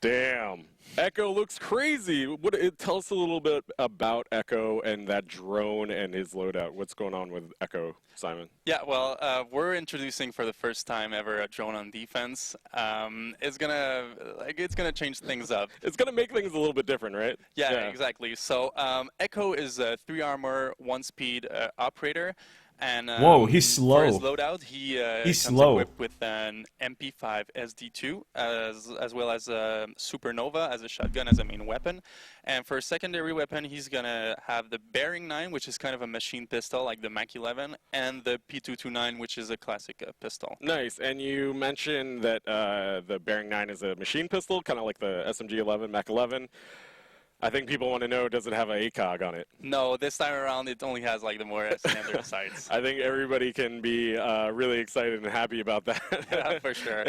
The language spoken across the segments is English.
Damn. Echo looks crazy. Tell us a little bit about Echo and that drone and his loadout. What's going on with Echo, Simon? Yeah, well, we're introducing for the first time ever a drone on defense. It's gonna change things up. It's gonna make things a little bit different, right? Yeah, exactly. So Echo is a 3 armor, 1 speed operator. And Whoa, he's slow. for his loadout, he He's comes slow. equipped with an MP5 SD2 as well as a Supernova as a shotgun as a main weapon. And for a secondary weapon, he's going to have the Bearing 9, which is kind of a machine pistol like the Mach 11, and the P229, which is a classic pistol. Nice. And you mentioned that the Bearing 9 is a machine pistol, kind of like the SMG-11, Mach 11. I think people want to know, does it have an ACOG on it? No, this time around it only has like the more standard sights. I think everybody can be really excited and happy about that. Yeah, for sure.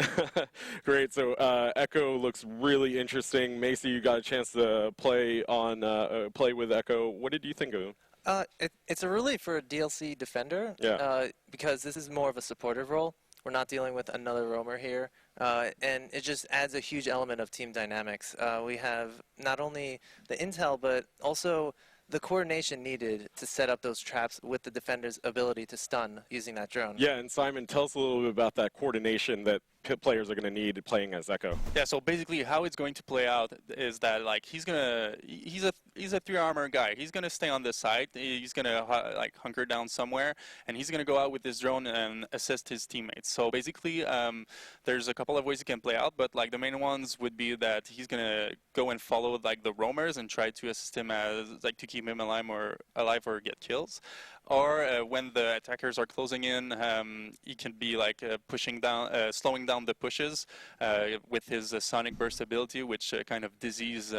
Great. So Echo looks really interesting. Macy, you got a chance to play with Echo. What did you think of him? It's a relief for a DLC defender. Yeah. Because this is more of a supportive role. We're not dealing with another roamer here. And it just adds a huge element of team dynamics. We have not only the intel, but also the coordination needed to set up those traps with the defender's ability to stun using that drone. Yeah, and Simon, tell us a little bit about that coordination that players are going to need playing as Echo. Yeah, so basically how it's going to play out is that like he's a 3 armor guy. He's gonna stay on this side. He's gonna like hunker down somewhere, and he's gonna go out with this drone and assist his teammates. So basically, there's a couple of ways it can play out, but like the main ones would be that he's gonna go and follow like the roamers and try to assist him as like to keep him alive or get kills. Or when the attackers are closing in, he can be like slowing down the pushes with his sonic burst ability, which kind of disease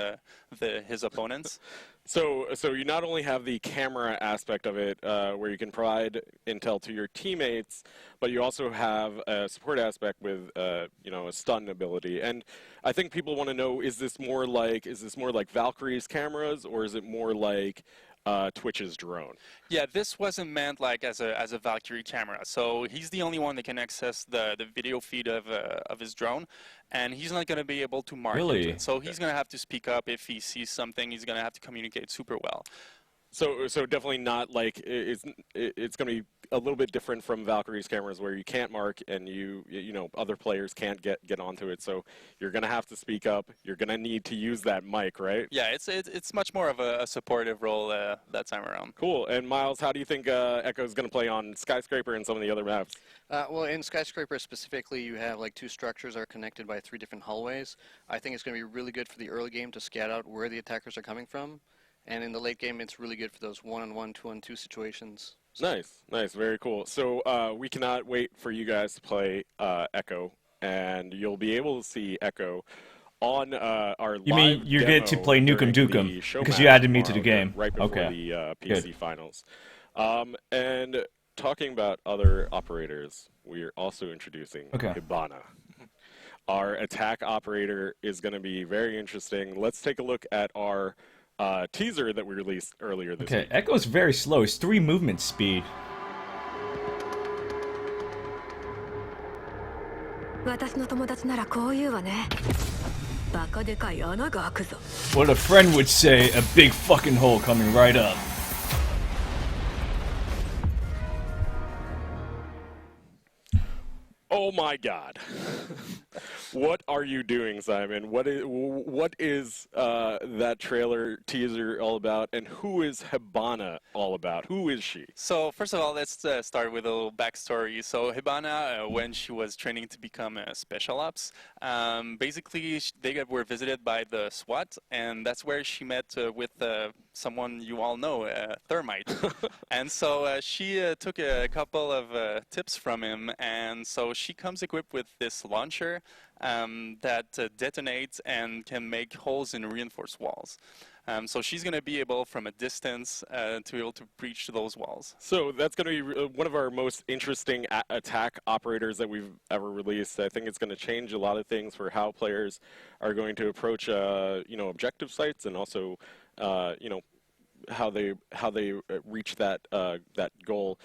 his opponents. So you not only have the camera aspect of it, where you can provide intel to your teammates, but you also have a support aspect with, a stun ability. And I think people want to know: is this more like Valkyrie's cameras, or is it more like Twitch's drone? Yeah, this wasn't meant like as a Valkyrie camera. So he's the only one that can access the video feed of his drone, and he's not going to be able to mark it. So he's going to have to speak up if he sees something. He's going to have to communicate super well. So definitely not like it's going to be a little bit different from Valkyrie's cameras, where you can't mark and other players can't get onto it. So you're going to have to speak up. You're going to need to use that mic, right? Yeah, it's much more of a supportive role that time around. Cool. And Miles, how do you think Echo is going to play on Skyscraper and some of the other maps? Well, in Skyscraper specifically, you have like 2 structures are connected by 3 different hallways. I think it's going to be really good for the early game to scout out where the attackers are coming from. And in the late game, it's really good for those 1-on-1, 2-on-2 situations. Nice, very cool. So we cannot wait for you guys to play Echo, and you'll be able to see Echo on our live You mean you demo get to play Nukem during the Dukem, show because match you added me to tomorrow, the game. right before Okay. the PC finals. And talking about other operators, we are also introducing HIBANA. Our attack operator is going to be very interesting. Let's take a look at our teaser that we released earlier this week. Echo's very slow. It's 3 movement speed. What a friend would say, a big fucking hole coming right up. Oh my god. What are you doing, Simon? What is that trailer teaser all about, and who is HIBANA all about? Who is she? So first of all, let's start with a little backstory. So HIBANA, when she was training to become a special ops, basically they were visited by the SWAT, and that's where she met with someone you all know, Thermite. And so she took a couple of tips from him, and so she comes equipped with this launcher that detonates and can make holes in reinforced walls. So she's going to be able, from a distance, to be able to breach those walls. So that's going to be one of our most interesting attack operators that we've ever released. I think it's going to change a lot of things for how players are going to approach, objective sites, and also, how they reach that goal.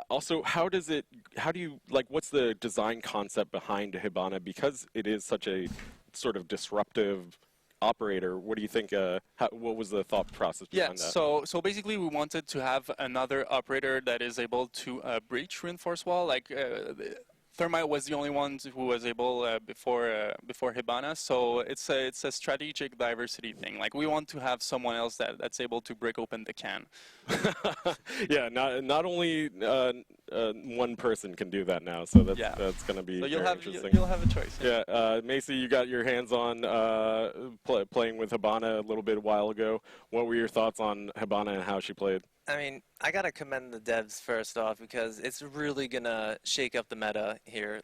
Also, what's the design concept behind HIBANA? Because it is such a sort of disruptive operator. What do you think? What was the thought process Yeah, behind that? so basically we wanted to have another operator that is able to breach reinforced wall. Like Thermite was the only one who was able before HIBANA. So it's a strategic diversity thing. Like we want to have someone else that's able to break open the can. Yeah, not only one person can do that now, so that's going to be So very interesting. you'll have a choice. Yeah, Macy, you got your hands on playing with HIBANA a little bit a while ago. What were your thoughts on HIBANA and how she played? I mean, I gotta commend the devs first off because it's really gonna shake up the meta here.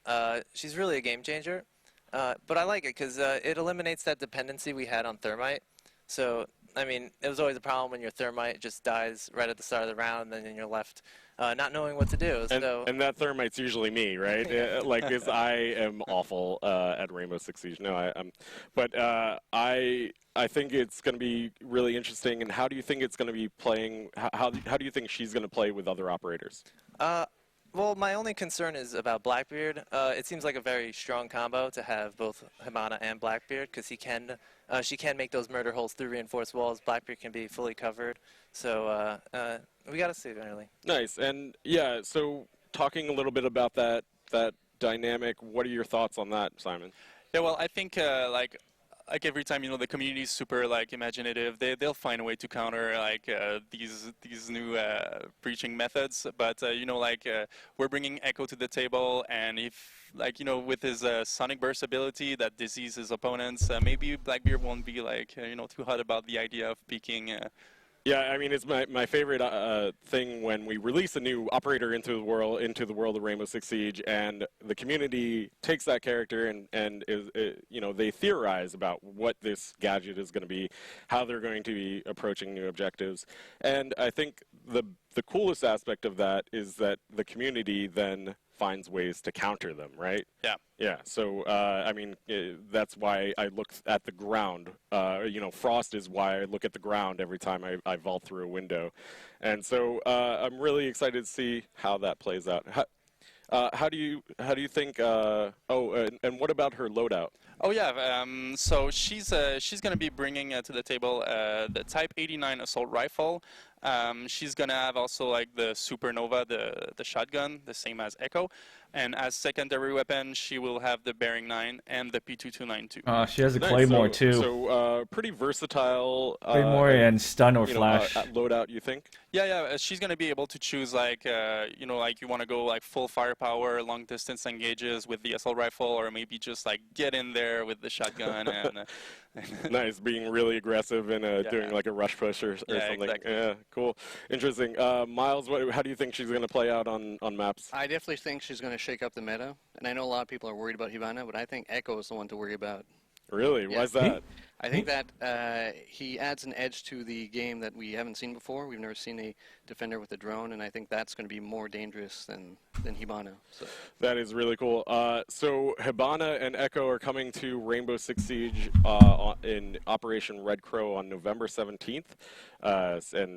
She's really a game changer, but I like it because it eliminates that dependency we had on Thermite. So, I mean, it was always a problem when your Thermite just dies right at the start of the round, and then you're left not knowing what to do. And that Thermite's usually me, right? Like, 'cause I am awful at Rainbow Six Siege. No, but I think it's going to be really interesting. And how do you think it's going to be playing? How do you think she's going to play with other operators? Well, my only concern is about Blackbeard. It seems like a very strong combo to have both HIBANA and Blackbeard because she can make those murder holes through reinforced walls. Blackbeard can be fully covered. So we got to see really. Nice. And yeah, so talking a little bit about that dynamic, what are your thoughts on that, Simon? Yeah, well, I think like every time, you know, the community is super like imaginative. They'll find a way to counter like these new breaching methods. But you know, like we're bringing Echo to the table, and if like you know, with his sonic burst ability that dizzies his opponents, maybe Blackbeard won't be like you know too hot about the idea of peeking. Yeah, I mean, it's my favorite thing when we release a new operator into the world of Rainbow Six Siege, and the community takes that character and you know, they theorize about what this gadget is going to be, how they're going to be approaching new objectives, and I think the coolest aspect of that is that the community then finds ways to counter them, right? Yeah. Yeah, so, I mean, that's why I look at the ground. You know, Frost is why I look at the ground every time I vault through a window. And so I'm really excited to see how that plays out. How do you think, and what about her loadout? Oh yeah, so she's going to be bringing to the table the Type 89 assault rifle. She's going to have also like the Supernova, the shotgun, the same as Echo. And as secondary weapon, she will have the Bearing 9 and the P2292. She has a Nice. Claymore too. So pretty versatile. Claymore and stun or you know, flash. loadout, you think? Yeah, she's going to be able to choose like, you know, like you want to go like full firepower, long distance engages with the assault rifle, or maybe just like get in there with the shotgun. And Nice, being really aggressive and doing like a rush push or something. Exactly. Yeah, cool. Interesting. Miles, how do you think she's going to play out on maps? I definitely think she's going to shake up the meta, and I know a lot of people are worried about HIBANA, but I think Echo is the one to worry about. Really? Yeah. Why's that? I think that he adds an edge to the game that we haven't seen before. We've never seen a defender with a drone, and I think that's going to be more dangerous than HIBANA. So. That is really cool. So HIBANA and Echo are coming to Rainbow Six Siege in Operation Red Crow on November 17th. And